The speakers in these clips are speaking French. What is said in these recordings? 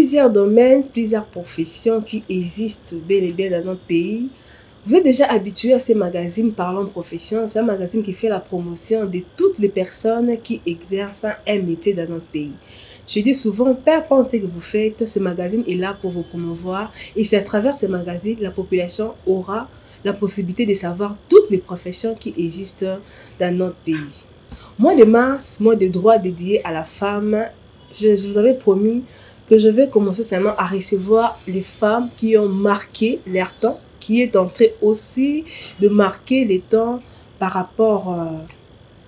plusieurs domaines, plusieurs professions qui existent bel et bien dans notre pays. Vous êtes déjà habitué à ces magazines Parlons Profession. C'est un magazine qui fait la promotion de toutes les personnes qui exercent un métier dans notre pays. Je dis souvent, peu importe ce que vous faites, ce magazine est là pour vous promouvoir. Et c'est à travers ce magazine, la population aura la possibilité de savoir toutes les professions qui existent dans notre pays. Mois de mars, mois de droit dédié à la femme, je vous avais promis que je vais commencer seulement à recevoir les femmes qui ont marqué leur temps, qui est en train aussi de marquer les temps par rapport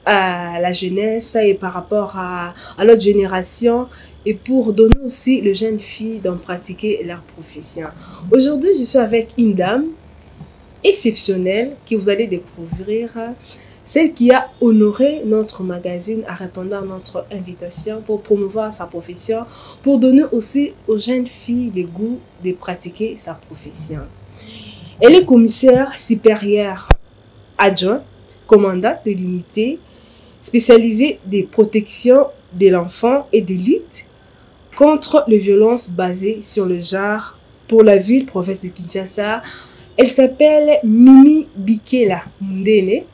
à la jeunesse et par rapport à notre génération et pour donner aussi les jeunes filles d'en pratiquer leur profession. Aujourd'hui, je suis avec une dame exceptionnelle que vous allez découvrir, celle qui a honoré notre magazine en répondant à notre invitation pour promouvoir sa profession, pour donner aussi aux jeunes filles le goût de pratiquer sa profession. Elle est commissaire supérieure adjointe, commandante de l'unité spécialisée des protections de l'enfant et de lutte contre les violences basées sur le genre pour la ville-province de Kinshasa. Elle s'appelle Mimi Bikela Mundele.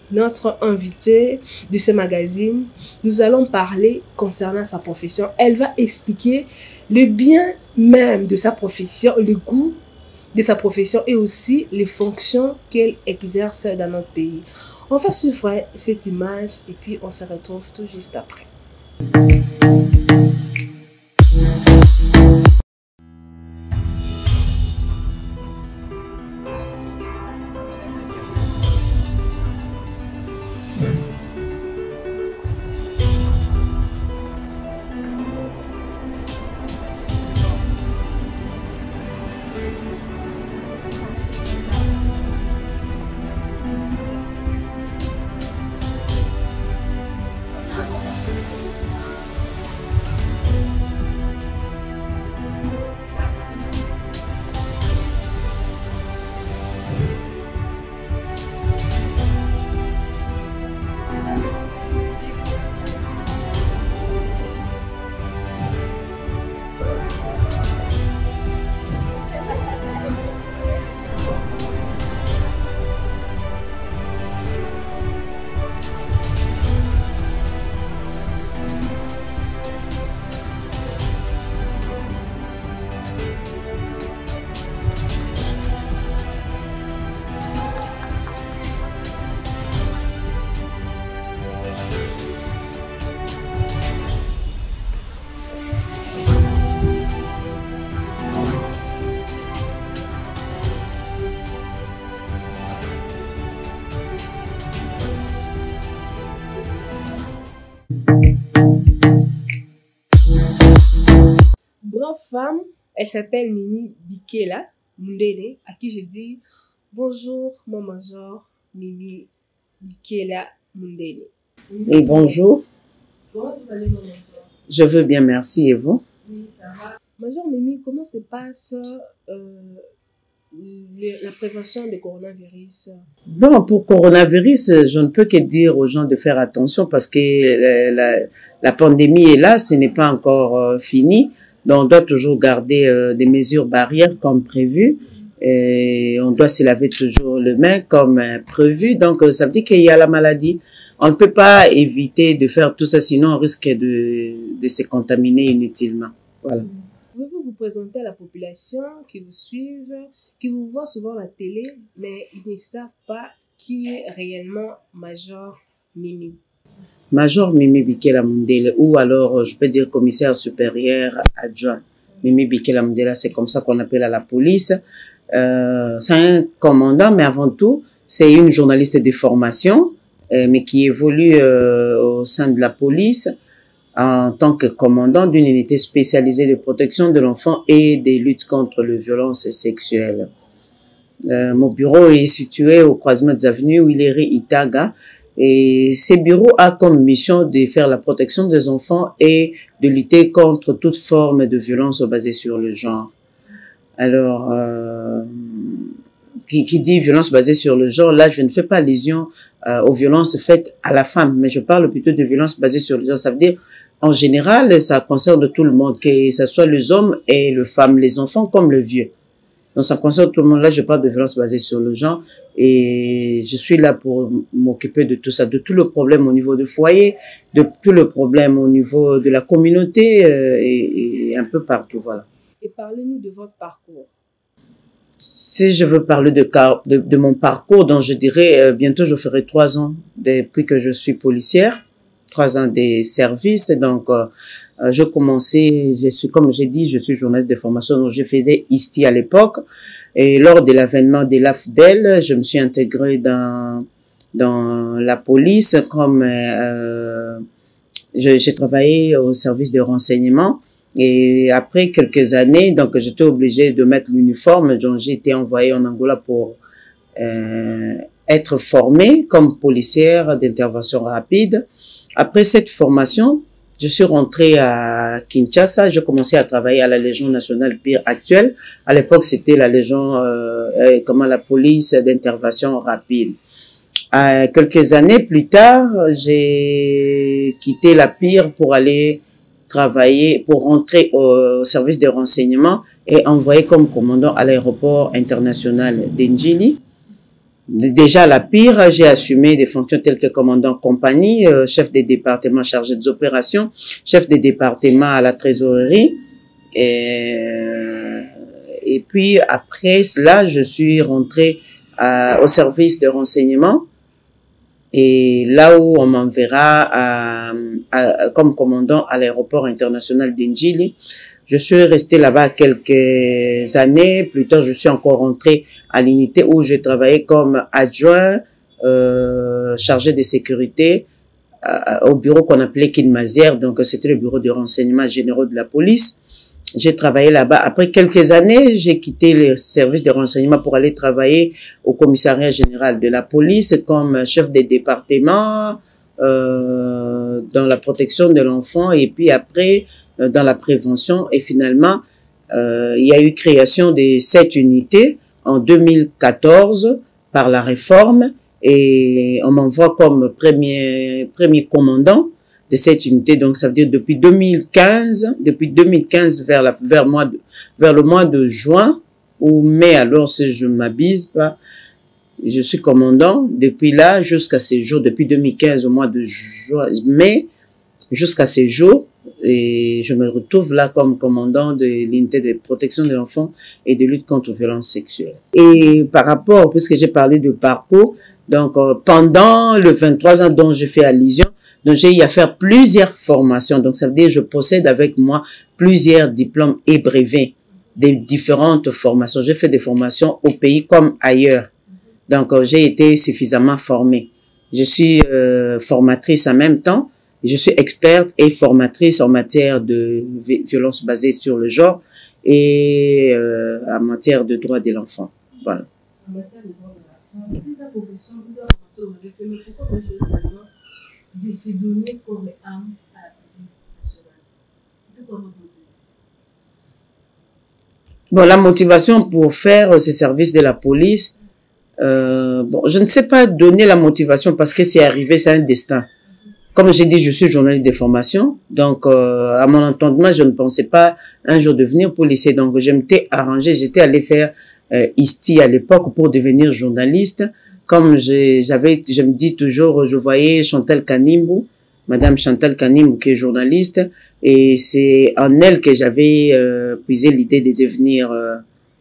Notre invitée de ce magazine, nous allons parler concernant sa profession. Elle va expliquer le bien même de sa profession, le goût de sa profession et aussi les fonctions qu'elle exerce dans notre pays. On va suivre cette image et puis on se retrouve tout juste après. Femme, elle s'appelle Mimi Bikela Mundele, à qui je dis bonjour mon major Mimi Bikela Mundele. Et bonjour. Comment vous allez, mon major? Je veux bien, merci. Et vous? Oui, ça va. Major Mimi, comment se passe la prévention du coronavirus? Bon, pour coronavirus, je ne peux que dire aux gens de faire attention parce que la pandémie est là, ce n'est pas encore fini. Donc, on doit toujours garder des mesures barrières comme prévu. Et on doit se laver toujours les mains comme prévu. Donc, ça veut dire qu'il y a la maladie. On ne peut pas éviter de faire tout ça, sinon on risque de se contaminer inutilement. Voilà. Pouvez-vous vous présenter à la population qui vous suivent, qui vous voit souvent à la télé, mais ils ne savent pas qui est réellement Major Mimi? Major Mimi Bikela Mundele, ou alors je peux dire commissaire supérieur adjoint. Mimi Bikela Mundele, c'est comme ça qu'on appelle à la police. C'est un commandant, mais avant tout, c'est une journaliste de formation, mais qui évolue au sein de la police en tant que commandant d'une unité spécialisée de protection de l'enfant et de lutte contre les violences sexuelles. Mon bureau est situé au croisement des avenues Willery-Itaga. Et ce bureau a comme mission de faire la protection des enfants et de lutter contre toute forme de violence basée sur le genre. Alors, qui dit violence basée sur le genre, là, je ne fais pas allusion aux violences faites à la femme, mais je parle plutôt de violence basée sur le genre. Ça veut dire en général, ça concerne tout le monde, que ce soit les hommes et les femmes, les enfants comme le vieux. Donc, ça concerne tout le monde. Là, je parle de violence basée sur le genre et je suis là pour m'occuper de tout ça, de tout le problème au niveau du foyer, de tout le problème au niveau de la communauté et un peu partout, voilà. Et parlez-nous de votre parcours. Si je veux parler de mon parcours, donc je dirais bientôt je ferai 3 ans depuis que je suis policière, 3 ans des services. Donc je commençais, comme j'ai dit, je suis journaliste de formation, donc je faisais ISTI à l'époque. Et lors de l'avènement de l'AFDEL, je me suis intégrée dans la police comme j'ai travaillé au service de renseignement. Et après quelques années, donc j'étais obligée de mettre l'uniforme, donc j'ai été envoyée en Angola pour être formée comme policière d'intervention rapide. Après cette formation, je suis rentrée à Kinshasa, j'ai commencé à travailler à la Légion nationale PIR actuelle. À l'époque, c'était la Légion, la police d'intervention rapide. Quelques années plus tard, j'ai quitté la PIR pour aller travailler, pour rentrer au service de renseignement et envoyé comme commandant à l'aéroport international d'Ndjili. Déjà à la PIR, j'ai assumé des fonctions telles que commandant compagnie, chef des départements chargé des opérations, chef des départements à la trésorerie. Et puis après cela, je suis rentré au service de renseignement. Et là où on m'enverra comme commandant à l'aéroport international d'Ndjili, je suis resté là-bas quelques années. Plus tard, je suis encore rentré à l'unité où je travaillais comme adjoint chargé de sécurité au bureau qu'on appelait Kinmazière. Donc, c'était le bureau de renseignement généraux de la police. J'ai travaillé là-bas. Après quelques années, j'ai quitté le service de renseignement pour aller travailler au commissariat général de la police comme chef des départements dans la protection de l'enfant et puis après dans la prévention. Et finalement, il y a eu création de 7 unités en 2014 par la réforme et on m'envoie comme premier commandant de cette unité. Donc, ça veut dire depuis 2015 vers le mois de juin ou mai, alors si je ne m'abuse pas, je suis commandant depuis là jusqu'à ces jours, depuis 2015 au mois de mai jusqu'à ces jours, et je me retrouve là comme commandant de l'unité de protection de l'enfant et de lutte contre les violences sexuelles. Et par rapport, puisque j'ai parlé de parcours, donc pendant le 23 ans dont j'ai fait allusion, donc j'ai eu à faire plusieurs formations. Donc ça veut dire que je possède avec moi plusieurs diplômes et brevets des différentes formations. J'ai fait des formations au pays comme ailleurs. Donc j'ai été suffisamment formée. Je suis formatrice en même temps. Je suis experte et formatrice en matière de violence basée sur le genre et en matière de droits de l'enfant. Voilà. En matière de droits de l'enfant, vous avez commencé, mais pourquoi vous avez seulement de se donner comme âme à la police nationale? C'était quoi votre motivation? Bon, la motivation pour faire ce service de la police, bon, je ne sais pas donner la motivation parce que c'est arrivé, c'est un destin. Comme j'ai dit, je suis journaliste de formation, donc à mon entendement, je ne pensais pas un jour devenir policier. Donc je m'étais arrangé, j'étais allé faire ISTI à l'époque pour devenir journaliste. Comme je me dis toujours, je voyais Chantal Kanimbu, Madame Chantal Kanimbu qui est journaliste, et c'est en elle que j'avais puisé l'idée de devenir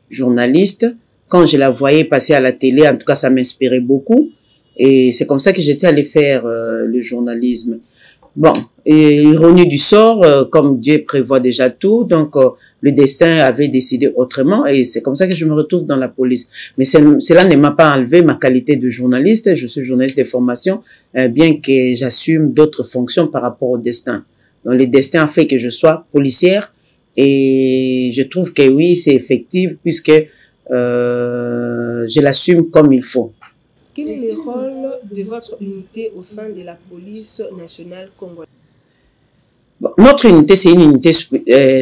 journaliste. Quand je la voyais passer à la télé, en tout cas, ça m'inspirait beaucoup. Et c'est comme ça que j'étais allé faire le journalisme. Bon, et ironie du sort, comme Dieu prévoit déjà tout, donc le destin avait décidé autrement et c'est comme ça que je me retrouve dans la police. Mais cela ne m'a pas enlevé ma qualité de journaliste. Je suis journaliste de formation, bien que j'assume d'autres fonctions par rapport au destin. Donc le destin a fait que je sois policière et je trouve que oui, c'est effectif puisque je l'assume comme il faut. Quel est le rôle de votre unité au sein de la police nationale congolaise? Bon, notre unité, c'est une unité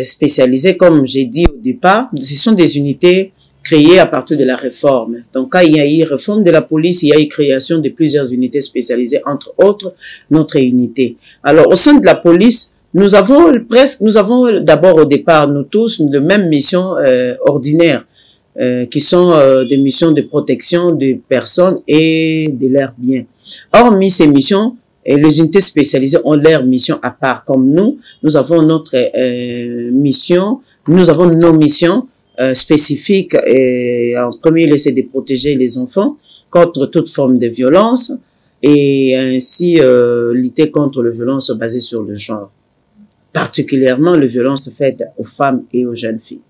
spécialisée, comme j'ai dit au départ. Ce sont des unités créées à partir de la réforme. Donc, quand il y a eu réforme de la police, il y a eu création de plusieurs unités spécialisées, entre autres notre unité. Alors, au sein de la police, nous avons d'abord au départ, nous tous, de même mission ordinaire, qui sont des missions de protection des personnes et de leurs biens. Hormis ces missions, les unités spécialisées ont leur mission à part. Comme nous avons notre mission, nous avons nos missions spécifiques. Et en premier lieu, c'est de protéger les enfants contre toute forme de violence et ainsi lutter contre les violences basées sur le genre, particulièrement les violences faites aux femmes et aux jeunes filles.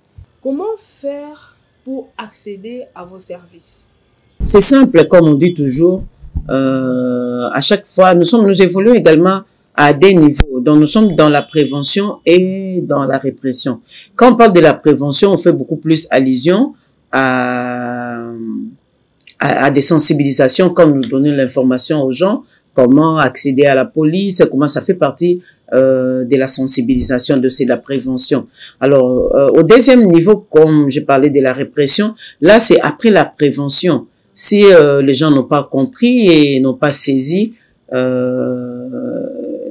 Comment faire pour accéder à vos services? C'est simple, comme on dit toujours. À chaque fois, nous évoluons également à des niveaux. Donc, nous sommes dans la prévention et dans la répression. Quand on parle de la prévention, on fait beaucoup plus allusion à des sensibilisations, comme nous donner l'information aux gens, comment accéder à la police, comment ça fait partie de la sensibilisation, de la prévention. Alors, au deuxième niveau, comme j'ai parlé de la répression, là, c'est après la prévention. Si les gens n'ont pas compris et n'ont pas saisi,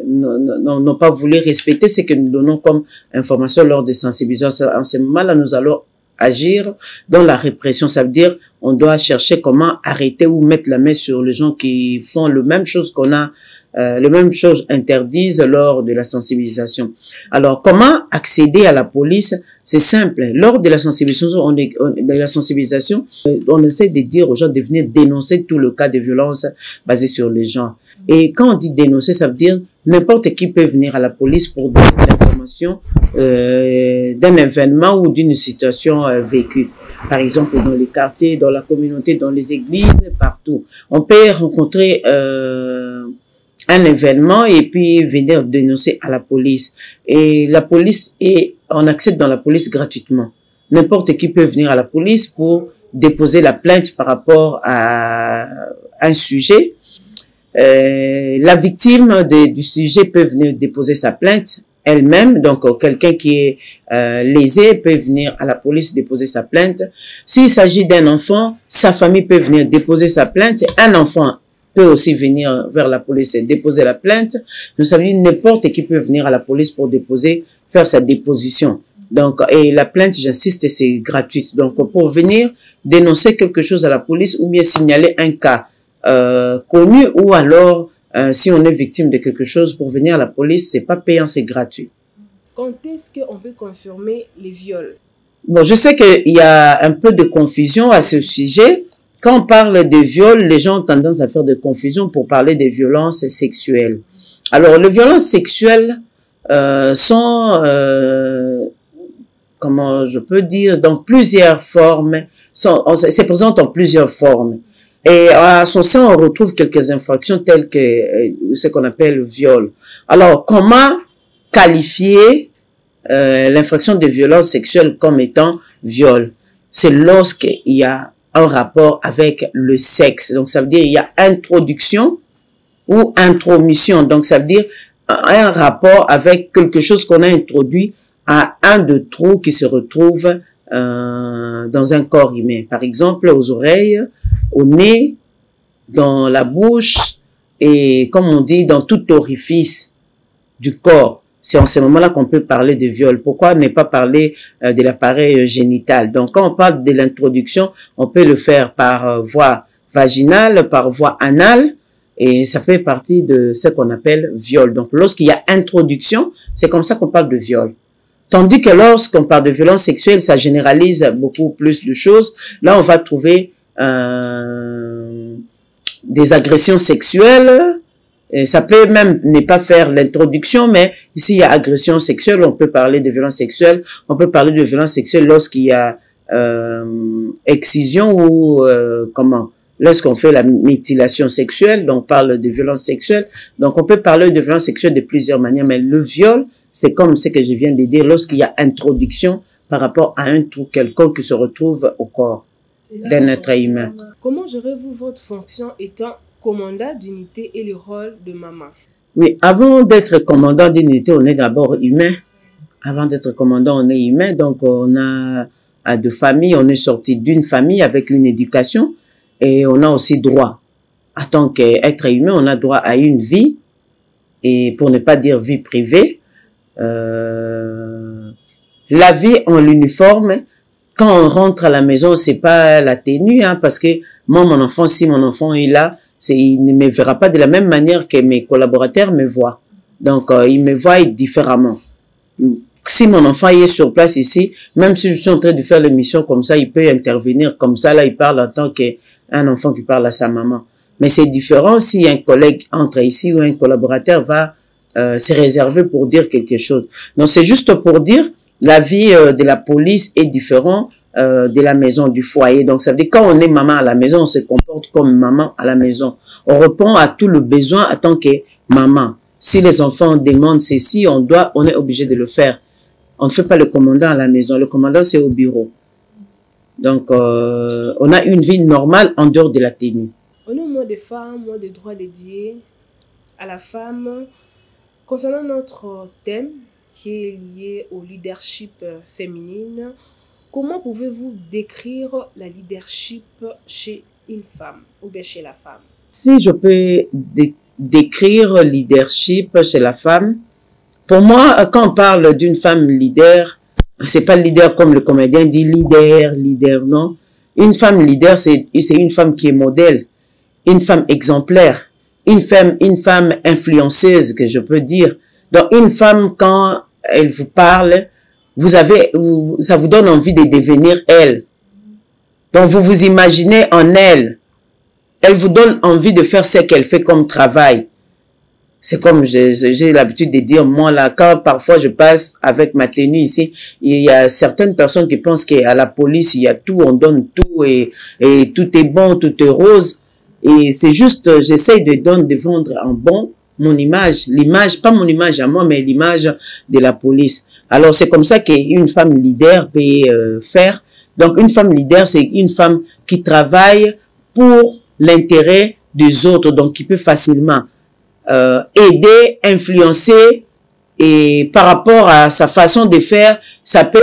n'ont pas voulu respecter ce que nous donnons comme information lors de sensibilisation, en ce moment-là, nous allons agir dans la répression. Ça veut dire on doit chercher comment arrêter ou mettre la main sur les gens qui font le même chose qu'on a, les mêmes choses interdites lors de la sensibilisation. Alors, comment accéder à la police? C'est simple. Lors de la sensibilisation, on essaie de dire aux gens de venir dénoncer tout le cas de violence basé sur les gens. Et quand on dit dénoncer, ça veut dire n'importe qui peut venir à la police pour donner l'information d'un événement ou d'une situation vécue. Par exemple, dans les quartiers, dans la communauté, dans les églises, partout. On peut rencontrer un événement et puis venir dénoncer à la police. Et la police, on accède dans la police gratuitement. N'importe qui peut venir à la police pour déposer la plainte par rapport à un sujet. La victime du sujet peut venir déposer sa plainte elle-même, donc quelqu'un qui est lésé peut venir à la police déposer sa plainte. S'il s'agit d'un enfant, sa famille peut venir déposer sa plainte. Un enfant peut aussi venir vers la police et déposer la plainte. Nous savons n'importe qui peut venir à la police pour faire sa déposition. Donc, et la plainte, j'insiste, c'est gratuit. Donc, pour venir dénoncer quelque chose à la police ou bien signaler un cas connu ou alors si on est victime de quelque chose, pour venir à la police, c'est pas payant, c'est gratuit. Quand est-ce qu'on peut confirmer les viols? Bon, je sais qu'il y a un peu de confusion à ce sujet. Quand on parle de viol, les gens ont tendance à faire de confusion pour parler des violences sexuelles. Alors, les violences sexuelles sont, comment je peux dire, dans plusieurs formes, se présentent en plusieurs formes. Et à son sein, on retrouve quelques infractions telles que ce qu'on appelle le viol. Alors, comment qualifier l'infraction de violence sexuelle comme étant viol? C'est lorsqu'il y a un rapport avec le sexe. Donc, ça veut dire il y a introduction ou intromission. Donc, ça veut dire un rapport avec quelque chose qu'on a introduit à un de trous qui se retrouve dans un corps humain. Par exemple, aux oreilles, au nez, dans la bouche et, comme on dit, dans tout orifice du corps. C'est en ce moment-là qu'on peut parler de viol. Pourquoi ne pas parler de l'appareil génital? Donc, quand on parle de l'introduction, on peut le faire par voie vaginale, par voie anale, et ça fait partie de ce qu'on appelle viol. Donc, lorsqu'il y a introduction, c'est comme ça qu'on parle de viol. Tandis que lorsqu'on parle de violence sexuelle, ça généralise beaucoup plus de choses. Là, on va trouver des agressions sexuelles. Et ça peut même ne pas faire l'introduction, mais ici il y a agression sexuelle, on peut parler de violence sexuelle. On peut parler de violence sexuelle lorsqu'il y a excision ou lorsqu'on fait la mutilation sexuelle, donc on parle de violence sexuelle. Donc on peut parler de violence sexuelle de plusieurs manières, mais le viol, c'est comme ce que je viens de dire, lorsqu'il y a introduction par rapport à un trou quelconque qui se retrouve au corps d'un être humain. Comment gérez-vous votre fonction étant commandant d'unité et le rôle de maman? Oui, avant d'être commandant d'unité, on est d'abord humain. Avant d'être commandant, on est humain. Donc, on a de famille, on est sorti d'une famille avec une éducation et on a aussi droit. En tant qu'être humain, on a droit à une vie et pour ne pas dire vie privée. La vie en l'uniforme, quand on rentre à la maison, c'est pas la tenue, hein, parce que moi, mon enfant, si mon enfant est là, il ne me verra pas de la même manière que mes collaborateurs me voient. Donc, ils me voient différemment. Si mon enfant est sur place ici, même si je suis en train de faire l'émission comme ça, il peut intervenir comme ça, là, il parle en tant qu'un enfant qui parle à sa maman. Mais c'est différent si un collègue entre ici ou un collaborateur va se réserver pour dire quelque chose. Donc, c'est juste pour dire, la vie de la police est différente de la maison, du foyer. Donc, ça veut dire quand on est maman à la maison, on se comporte comme maman à la maison. On répond à tout le besoin en tant que maman. Si les enfants demandent ceci, on est obligé de le faire. On ne fait pas le commandant à la maison. Le commandant, c'est au bureau. Donc, on a une vie normale en dehors de la tenue. On est au mois des femmes, mois des droits dédiés à la femme. Concernant notre thème qui est lié au leadership féminine, comment pouvez-vous décrire la leadership chez une femme ou bien chez la femme? Si je peux décrire le leadership chez la femme, pour moi, quand on parle d'une femme leader, c'est pas leader comme le comédien dit leader, non. Une femme leader, c'est une femme qui est modèle, une femme exemplaire, une femme influenceuse, que je peux dire. Donc, une femme, quand elle vous parle, ça vous donne envie de devenir elle. Donc, vous vous imaginez en elle. Elle vous donne envie de faire ce qu'elle fait comme travail. C'est comme j'ai l'habitude de dire, moi là, quand parfois je passe avec ma tenue ici, il y a certaines personnes qui pensent qu'à la police, il y a tout, on donne tout et tout est bon, tout est rose. Et c'est juste, j'essaye de vendre en bon mon image, pas mon image à moi, mais l'image de la police. Alors c'est comme ça qu'une femme leader peut faire. Donc une femme leader, c'est une femme qui travaille pour l'intérêt des autres, donc qui peut facilement aider, influencer, et par rapport à sa façon de faire,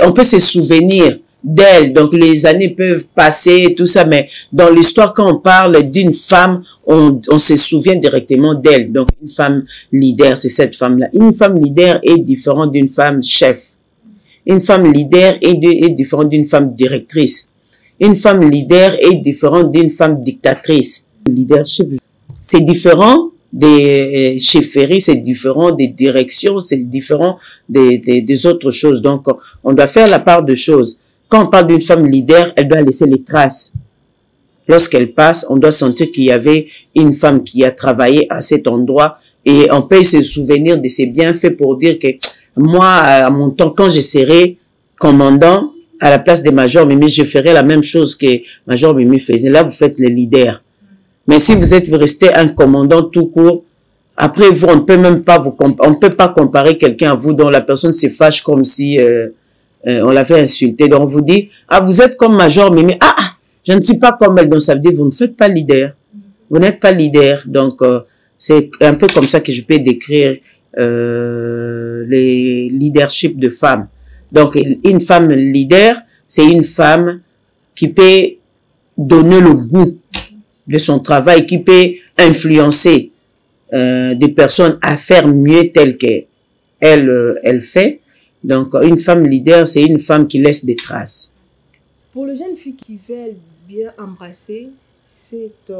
on peut se souvenir d'elle. Donc les années peuvent passer, tout ça, mais dans l'histoire, quand on parle d'une femme, on se souvient directement d'elle. Donc une femme leader, c'est cette femme-là. Une femme leader est différente d'une femme chef. Une femme leader est différente d'une femme directrice. Une femme leader est différente d'une femme dictatrice. Le leadership, c'est différent des chefferies, c'est différent des directions, c'est différent des autres choses. Donc, on doit faire la part de choses. Quand on parle d'une femme leader, elle doit laisser les traces. Lorsqu'elle passe, on doit sentir qu'il y avait une femme qui a travaillé à cet endroit et on peut se souvenir de ses bienfaits pour dire que moi, à mon temps, quand je serai commandant à la place de Major Mimi, je ferai la même chose que Major Mimi faisait. Là, vous faites le leader. Mais si vous restez un commandant tout court, après vous, on peut pas comparer quelqu'un à vous dont la personne se fâche comme si on l'avait insulté. Donc on vous dit, ah, vous êtes comme Major Mimi. Ah, je ne suis pas comme elle. Donc ça veut dire, vous ne faites pas leader. Vous n'êtes pas leader. Donc c'est un peu comme ça que je peux décrire les leaderships de femmes. Donc une femme leader, c'est une femme qui peut donner le goût de son travail, qui peut influencer des personnes à faire mieux tel qu'elle fait. Donc, une femme leader, c'est une femme qui laisse des traces. Pour les jeunes filles qui veulent bien embrasser cette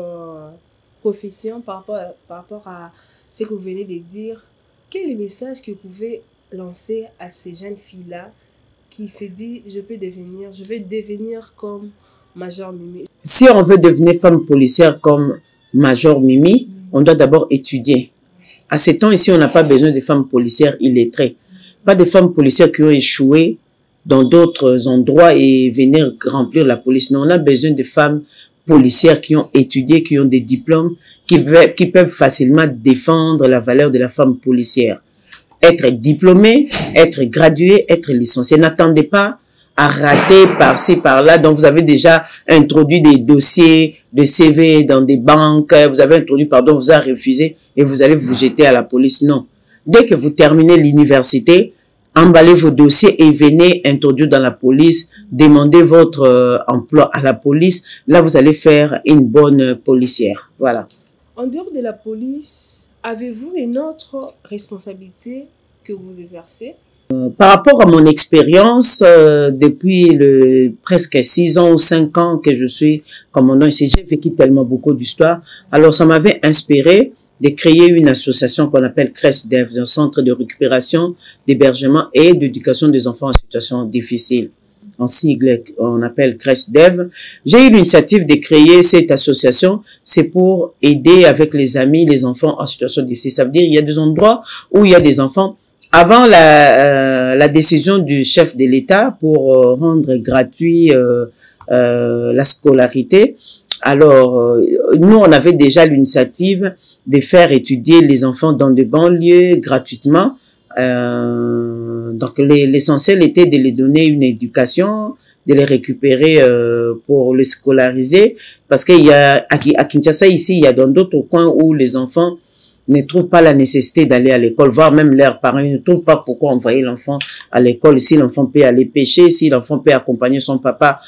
profession par rapport à ce que vous venez de dire, quel est le message que vous pouvez lancer à ces jeunes filles-là qui se disent, je vais devenir comme Major Mimi? Si on veut devenir femme policière comme Major Mimi, on doit d'abord étudier. À ces temps ici, on n'a pas besoin de femmes policières illettrées. Pas de femmes policières qui ont échoué dans d'autres endroits et venir remplir la police. Non, on a besoin de femmes policières qui ont étudié, qui ont des diplômes, qui peuvent facilement défendre la valeur de la femme policière. Être diplômée, être graduée, être licenciée. N'attendez pas à rater par-ci, par-là. Donc, vous avez déjà introduit des dossiers de CV dans des banques. Vous avez introduit, pardon, vous avez refusé et vous allez vous jeter à la police. Non. Dès que vous terminez l'université, emballez vos dossiers et venez introduire dans la police. Demandez votre emploi à la police. Là, vous allez faire une bonne policière. Voilà. En dehors de la police, avez-vous une autre responsabilité que que vous exercez? Par rapport à mon expérience, depuis presque 6 ans ou 5 ans que je suis commandant ici, j'ai vécu tellement beaucoup d'histoires. Alors, ça m'avait inspiré de créer une association qu'on appelle CRESDEV, un centre de récupération, d'hébergement et d'éducation des enfants en situation difficile. En sigle, on appelle CRESDEV. J'ai eu l'initiative de créer cette association. C'est pour aider avec les amis, les enfants en situation difficile. Ça veut dire qu'il y a des endroits où il y a des enfants. Avant la décision du chef de l'État pour rendre gratuit la scolarité, alors nous, on avait déjà l'initiative de faire étudier les enfants dans des banlieues gratuitement. Donc l'essentiel était de les donner une éducation, de les récupérer pour les scolariser, parce qu'il y a à Kinshasa ici, il y a dans d'autres coins où les enfants ne trouvent pas la nécessité d'aller à l'école, voire même leurs parents ne trouvent pas pourquoi envoyer l'enfant à l'école, si l'enfant peut aller pêcher, si l'enfant peut accompagner son papa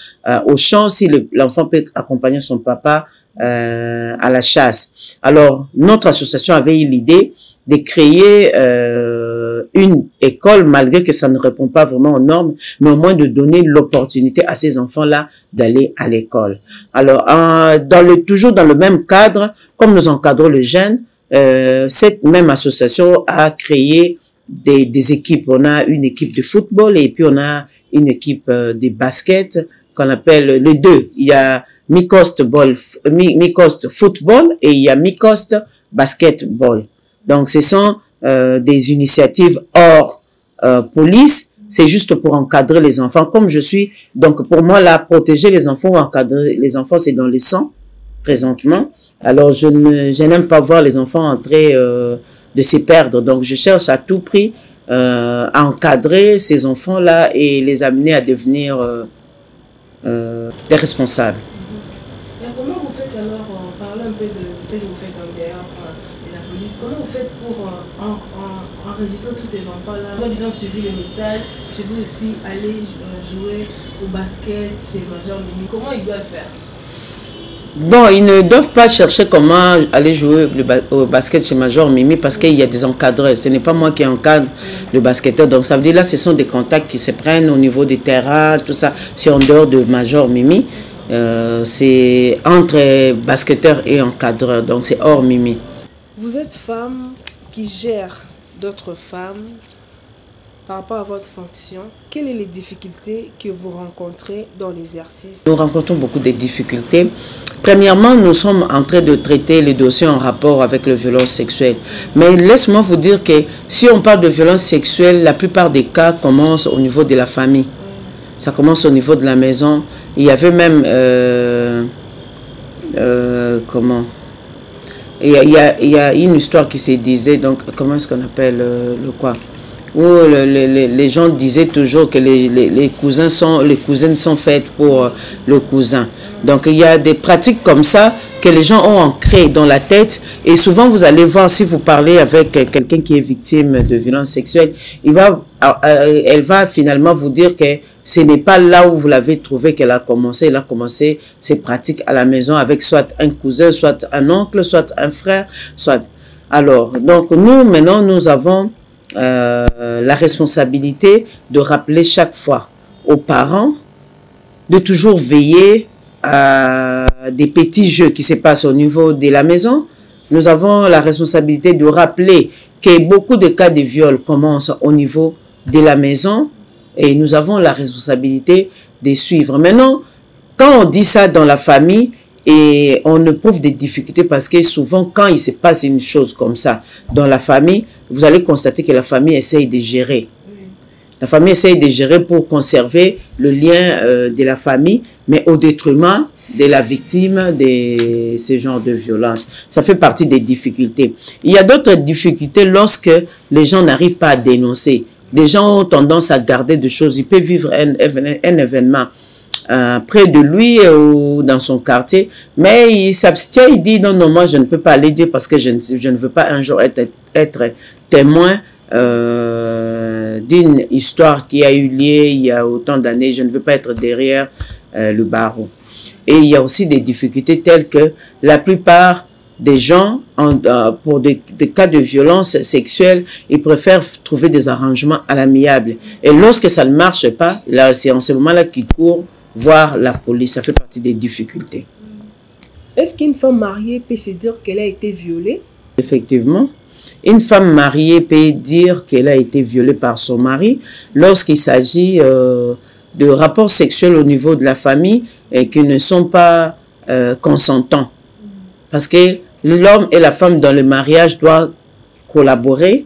au champ, si l'enfant peut accompagner son papa à la chasse. Alors, notre association avait eu l'idée de créer une école, malgré que ça ne répond pas vraiment aux normes, mais au moins de donner l'opportunité à ces enfants-là d'aller à l'école. Alors, toujours dans le même cadre, comme nous encadrons les jeunes, cette même association a créé des équipes. On a une équipe de football et puis on a une équipe de basket qu'on appelle les deux. Il y a Mi-Coast Football et il y a Mi-Coast Basketball. Donc, ce sont des initiatives hors police. C'est juste pour encadrer les enfants. Comme je suis, donc pour moi, là, protéger les enfants ou encadrer les enfants, c'est dans le sang, présentement. Alors, je n'aime pas voir les enfants en train de se perdre. Donc, je cherche à tout prix à encadrer ces enfants-là et les amener à devenir des responsables. Et comment vous faites alors, parler un peu de ce que vous faites en dehors de la police, comment vous faites pour enregistrer tous ces enfants-là? Ils ont suivi le message, chez vous aussi, aller jouer au basket chez Major Mimi. Comment ils doivent faire? Bon, ils ne doivent pas chercher comment aller jouer au basket chez Major Mimi parce qu'il y a des encadreurs. Ce n'est pas moi qui encadre le basketteur. Donc, ça veut dire là, ce sont des contacts qui se prennent au niveau des terrains, tout ça. C'est en dehors de Major Mimi. C'est entre basketteurs et encadreurs. Donc, c'est hors Mimi. Vous êtes femme qui gère d'autres femmes. Par rapport à votre fonction, quelles sont les difficultés que vous rencontrez dans l'exercice? Nous rencontrons beaucoup de difficultés. Premièrement, nous sommes en train de traiter les dossiers en rapport avec les violences sexuelles. Mais laisse-moi vous dire que si on parle de violences sexuelles, la plupart des cas commencent au niveau de la famille. Ça commence au niveau de la maison. Il y avait même... comment? Il y a une histoire qui se disait, donc comment est-ce qu'on appelle le quoi? Où les gens disaient toujours que les cousines sont faites pour le cousin. Donc il y a des pratiques comme ça que les gens ont ancrées dans la tête et souvent vous allez voir si vous parlez avec quelqu'un qui est victime de violences sexuelles, elle va finalement vous dire que ce n'est pas là où vous l'avez trouvé qu'elle a commencé. Elle a commencé ses pratiques à la maison avec soit un cousin, soit un oncle, soit un frère, soit... Alors, donc nous, maintenant, nous avons la responsabilité de rappeler chaque fois aux parents de toujours veiller à des petits jeux qui se passent au niveau de la maison. Nous avons la responsabilité de rappeler que beaucoup de cas de viol commencent au niveau de la maison et nous avons la responsabilité de suivre. Maintenant, quand on dit ça dans la famille, et on éprouve des difficultés parce que souvent, quand il se passe une chose comme ça dans la famille, vous allez constater que la famille essaye de gérer. La famille essaye de gérer pour conserver le lien de la famille, mais au détriment de la victime de ce genre de violence. Ça fait partie des difficultés. Il y a d'autres difficultés lorsque les gens n'arrivent pas à dénoncer. Les gens ont tendance à garder des choses. Ils peuvent vivre un événement près de lui ou dans son quartier, mais il s'abstient, il dit non, moi je ne peux pas aller dire parce que je ne veux pas un jour être témoin d'une histoire qui a eu lieu il y a autant d'années, je ne veux pas être derrière le barreau. Et il y a aussi des difficultés telles que la plupart des gens, pour des cas de violence sexuelle, ils préfèrent trouver des arrangements à l'amiable. Et lorsque ça ne marche pas, là, c'est en ce moment-là qu'ils courent voir la police. Ça fait partie des difficultés. Est-ce qu'une femme mariée peut se dire qu'elle a été violée? Effectivement. Une femme mariée peut dire qu'elle a été violée par son mari lorsqu'il s'agit de rapports sexuels au niveau de la famille et qui ne sont pas consentants. Parce que l'homme et la femme dans le mariage doivent collaborer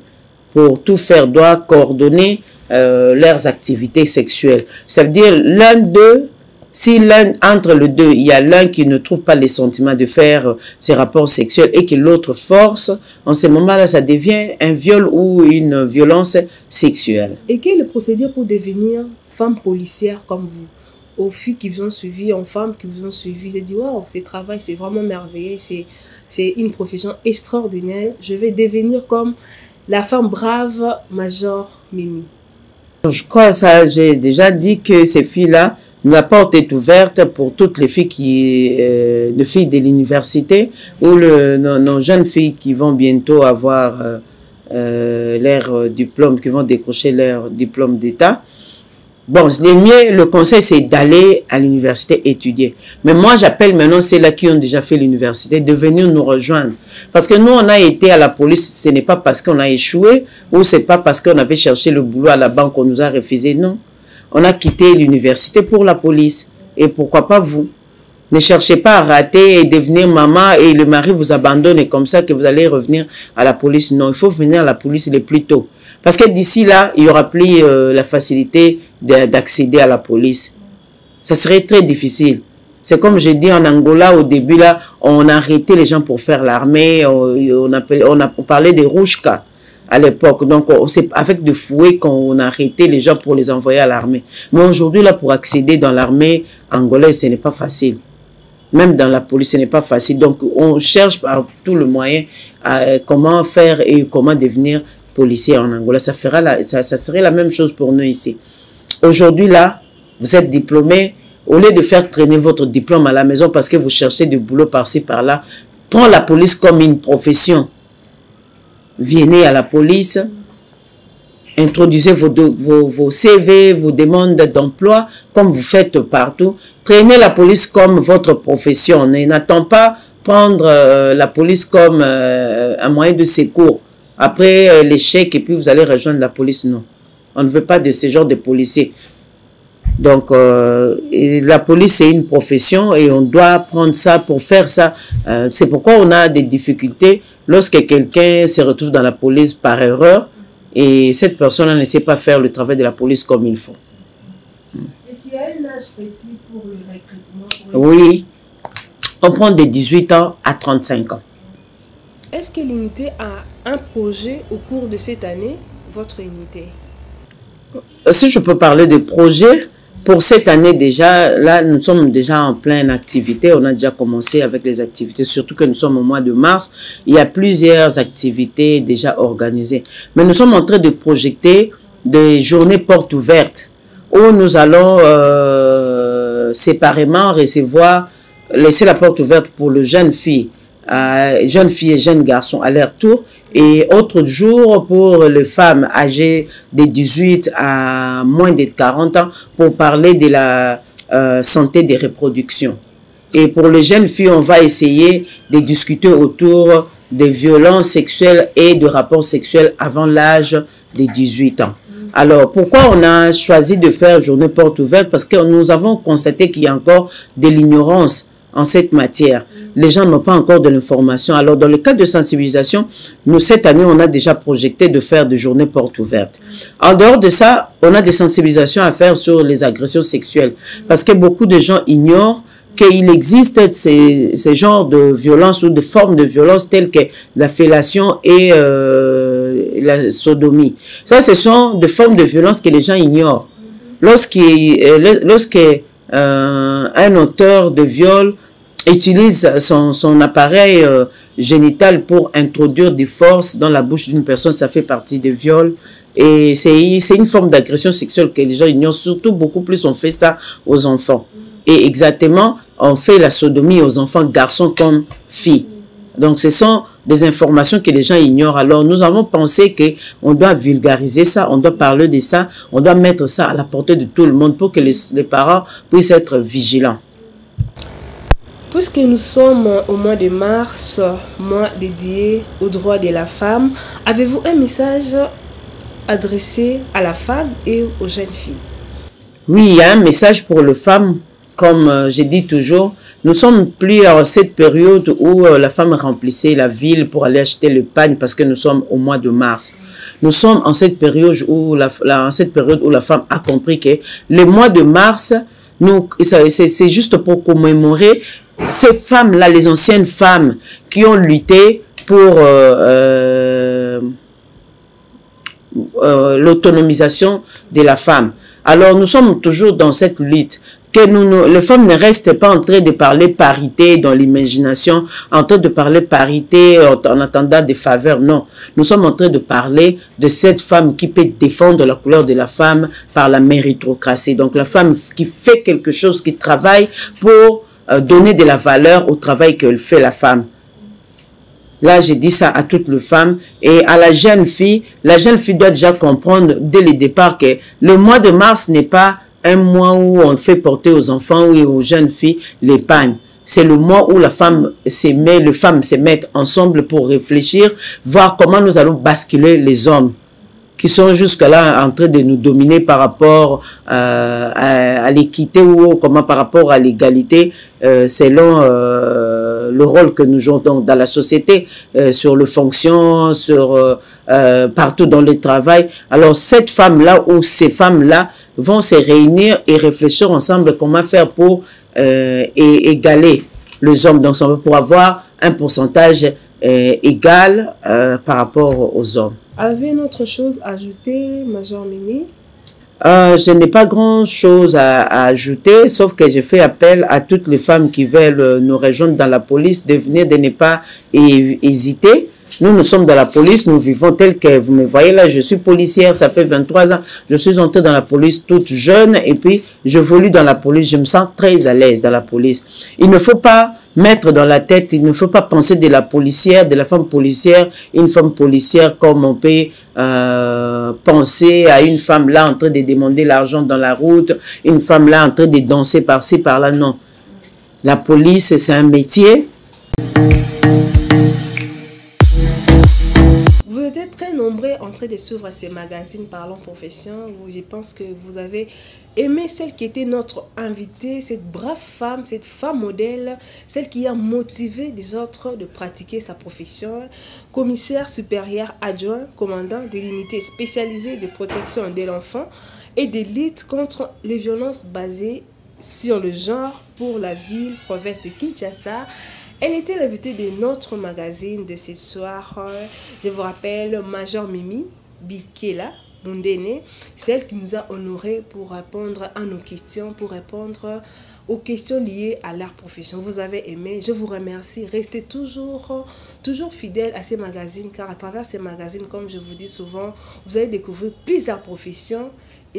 pour tout faire, doivent coordonner leurs activités sexuelles. Ça veut dire l'un d'eux, si entre les deux, il y a l'un qui ne trouve pas les sentiments de faire ces rapports sexuels et que l'autre force, en ce moment-là, ça devient un viol ou une violence sexuelle. Et quelle est le procédure pour devenir femme policière comme vous? Aux filles qui vous ont suivi, aux femmes qui vous ont suivi, j'ai dit, waouh, ce travail, c'est vraiment merveilleux, c'est une profession extraordinaire. Je vais devenir comme la femme brave, Major Mimi. Je crois ça, j'ai déjà dit que ces filles-là, la porte est ouverte pour toutes les filles les filles de l'université ou nos jeunes filles qui vont bientôt avoir leur diplôme, qui vont décrocher leur diplôme d'État. Bon, le conseil, c'est d'aller à l'université étudier. Mais moi, j'appelle maintenant ceux-là qui ont déjà fait l'université de venir nous rejoindre. Parce que nous, on a été à la police, ce n'est pas parce qu'on a échoué ou ce n'est pas parce qu'on avait cherché le boulot à la banque qu'on nous a refusé, non. On a quitté l'université pour la police. Et pourquoi pas vous? Ne cherchez pas à rater et devenir maman et le mari vous abandonne et comme ça que vous allez revenir à la police. Non, il faut venir à la police le plus tôt. Parce que d'ici là, il n'y aura plus la facilité d'accéder à la police. Ça serait très difficile. C'est comme j'ai dit en Angola, au début, là, on a arrêté les gens pour faire l'armée. On parlait des rouchkas à l'époque. Donc, c'est avec des fouets qu'on a arrêté les gens pour les envoyer à l'armée. Mais aujourd'hui, là, pour accéder dans l'armée angolaise, ce n'est pas facile. Même dans la police, ce n'est pas facile. Donc, on cherche par tout le moyen comment faire et comment devenir policier en Angola. Ça serait la même chose pour nous ici. Aujourd'hui, là, vous êtes diplômé. Au lieu de faire traîner votre diplôme à la maison parce que vous cherchez du boulot par-ci, par-là, prenez la police comme une profession. Venez à la police, introduisez vos CV, vos demandes d'emploi, comme vous faites partout. Prenez la police comme votre profession. N'attendez pas prendre la police comme un moyen de secours. Après l'échec, et puis vous allez rejoindre la police. Non. On ne veut pas de ce genre de policiers. Donc, la police, c'est une profession et on doit prendre ça pour faire ça. C'est pourquoi on a des difficultés lorsque quelqu'un se retrouve dans la police par erreur et cette personne ne sait pas faire le travail de la police comme il faut. Est-ce qu'il y a un âge précis pour le recrutement? Oui, on prend de 18 ans à 35 ans. Est-ce que l'unité a un projet au cours de cette année, votre unité? Si je peux parler de projet, pour cette année déjà, là nous sommes déjà en pleine activité, on a déjà commencé avec les activités, surtout que nous sommes au mois de mars, il y a plusieurs activités déjà organisées. Mais nous sommes en train de projeter des journées portes ouvertes où nous allons séparément recevoir, laisser la porte ouverte pour les jeunes filles et jeunes garçons à leur tour. Et autre jour pour les femmes âgées de 18 à moins de 40 ans pour parler de la santé des reproductions. Et pour les jeunes filles, on va essayer de discuter autour des violences sexuelles et de rapports sexuels avant l'âge de 18 ans. Alors, pourquoi on a choisi de faire journée porte ouverte? Parce que nous avons constaté qu'il y a encore de l'ignorance en cette matière. Les gens n'ont pas encore de l'information. Alors, dans le cadre de sensibilisation, nous, cette année, on a déjà projeté de faire des journées portes ouvertes. En dehors de ça, on a des sensibilisations à faire sur les agressions sexuelles. Parce que beaucoup de gens ignorent qu'il existe ces genres de violences ou de formes de violence telles que la fellation et la sodomie. Ça, ce sont des formes de violence que les gens ignorent. Un auteur de viol utilise son appareil génital pour introduire des forces dans la bouche d'une personne, ça fait partie des viols. Et c'est une forme d'agression sexuelle que les gens ignorent, surtout beaucoup plus on fait ça aux enfants. Et exactement, on fait la sodomie aux enfants, garçons comme filles. Donc, ce sont des informations que les gens ignorent. Alors, nous avons pensé qu'on doit vulgariser ça, on doit parler de ça, on doit mettre ça à la portée de tout le monde pour que les parents puissent être vigilants. Puisque nous sommes au mois de mars, mois dédié aux droits de la femme, avez-vous un message adressé à la femme et aux jeunes filles? Oui, il y a un message pour les femmes, comme je dis toujours. Nous sommes plus à cette période où la femme remplissait la ville pour aller acheter le pain parce que nous sommes au mois de mars. Nous sommes en cette période où la femme a compris que le mois de mars, c'est juste pour commémorer ces femmes-là, les anciennes femmes qui ont lutté pour l'autonomisation de la femme. Alors nous sommes toujours dans cette lutte. Que les femmes ne restent pas en train de parler parité dans l'imagination, en train de parler parité en attendant des faveurs. Non, nous sommes en train de parler de cette femme qui peut défendre la couleur de la femme par la méritocratie. Donc la femme qui fait quelque chose, qui travaille pour donner de la valeur au travail qu'elle fait la femme. Là, j'ai dit ça à toutes les femmes et à la jeune fille doit déjà comprendre dès le départ que le mois de mars n'est pas un mois où on fait porter aux enfants ou aux jeunes filles l'épargne. C'est le mois où les femmes se mettent ensemble pour réfléchir, voir comment nous allons basculer les hommes qui sont jusque-là en train de nous dominer par rapport à l'équité ou comment par rapport à l'égalité selon le rôle que nous jouons dans la société, sur le fonction, partout dans le travail. Alors cette femme-là ou ces femmes-là vont se réunir et réfléchir ensemble comment faire pour égaler les hommes d'ensemble, pour avoir un pourcentage égal par rapport aux hommes. Avez-vous une autre chose à ajouter, Major Mimi? Je n'ai pas grand-chose à ajouter, sauf que je fais appel à toutes les femmes qui veulent nous rejoindre dans la police de venir, de ne pas hésiter. Nous sommes dans la police, nous vivons tel que vous me voyez là, je suis policière, ça fait 23 ans, je suis entrée dans la police toute jeune et puis j'évolue dans la police, je me sens très à l'aise dans la police. Il ne faut pas mettre dans la tête, il ne faut pas penser de la policière, de la femme policière, une femme policière comme on peut penser à une femme là en train de demander l'argent dans la route, une femme là en train de danser par-ci, par-là, non. La police, c'est un métier. Vous êtes très nombreux en train de suivre ces magazines Parlons Profession. Je pense que vous avez aimé celle qui était notre invitée, cette brave femme, cette femme modèle, celle qui a motivé les autres de pratiquer sa profession. Commissaire supérieur adjoint, commandant de l'unité spécialisée de protection de l'enfant et de lutte contre les violences basées sur le genre pour la ville, province de Kinshasa. Elle était l'invitée de notre magazine de ce soir. Je vous rappelle, Major Mimi Bikela Mundene, celle qui nous a honorés pour répondre à nos questions, pour répondre aux questions liées à leur profession. Vous avez aimé, je vous remercie. Restez toujours fidèles à ces magazines, car à travers ces magazines, comme je vous dis souvent, vous allez découvrir plusieurs professions.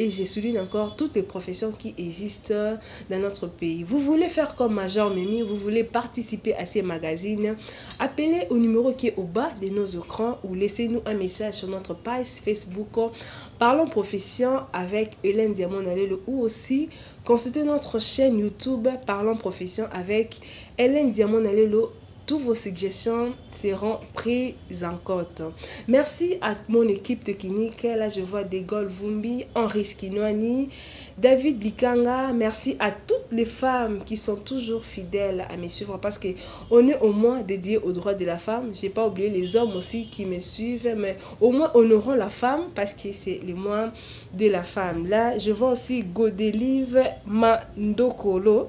Et je souligne encore toutes les professions qui existent dans notre pays. Vous voulez faire comme Major Mimi, vous voulez participer à ces magazines, appelez au numéro qui est au bas de nos écrans ou laissez-nous un message sur notre page Facebook Parlons Profession avec Hélène Diamond-Alelo ou aussi consultez notre chaîne YouTube Parlons Profession avec Hélène Diamond-Alelo. Toutes vos suggestions seront prises en compte. Merci à mon équipe technique. Là, je vois Degol Vumbi, Henri Skinoani, David Likanga. Merci à toutes les femmes qui sont toujours fidèles à me suivre parce qu'on est au moins dédié aux droits de la femme. Je n'ai pas oublié les hommes aussi qui me suivent, mais au moins honorons la femme parce que c'est le mois de la femme. Là, je vois aussi Godelive Mandokolo,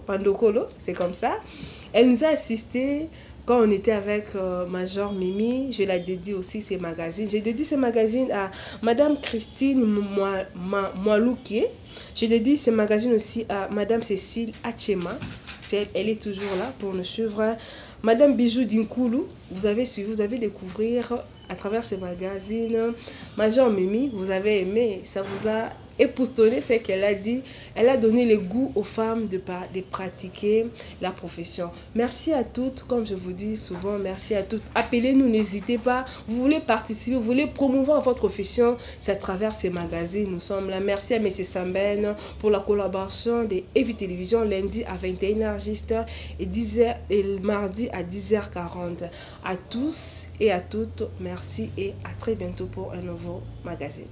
c'est comme ça. Elle nous a assisté. Quand on était avec Major Mimi, je l'ai dédié aussi ces magazines. J'ai dédié ces magazines à Madame Christine Moaloukié. J'ai dédié ces magazines aussi à Madame Cécile Achema. Elle est toujours là pour nous suivre. Madame Bijou Dinkoulou, vous avez suivi, vous avez découvert à travers ces magazines. Major Mimi, vous avez aimé, ça vous a époustoler ce qu'elle a dit. Elle a donné le goût aux femmes de pratiquer la profession. Merci à toutes, comme je vous dis souvent, merci à toutes. Appelez-nous, n'hésitez pas. Vous voulez participer, vous voulez promouvoir votre profession, c'est à travers ces magazines. Nous sommes là. Merci à M. Samben pour la collaboration de Evi Télévision lundi à 21h juste et 10h et le mardi à 10h40. À tous et à toutes, merci et à très bientôt pour un nouveau magazine.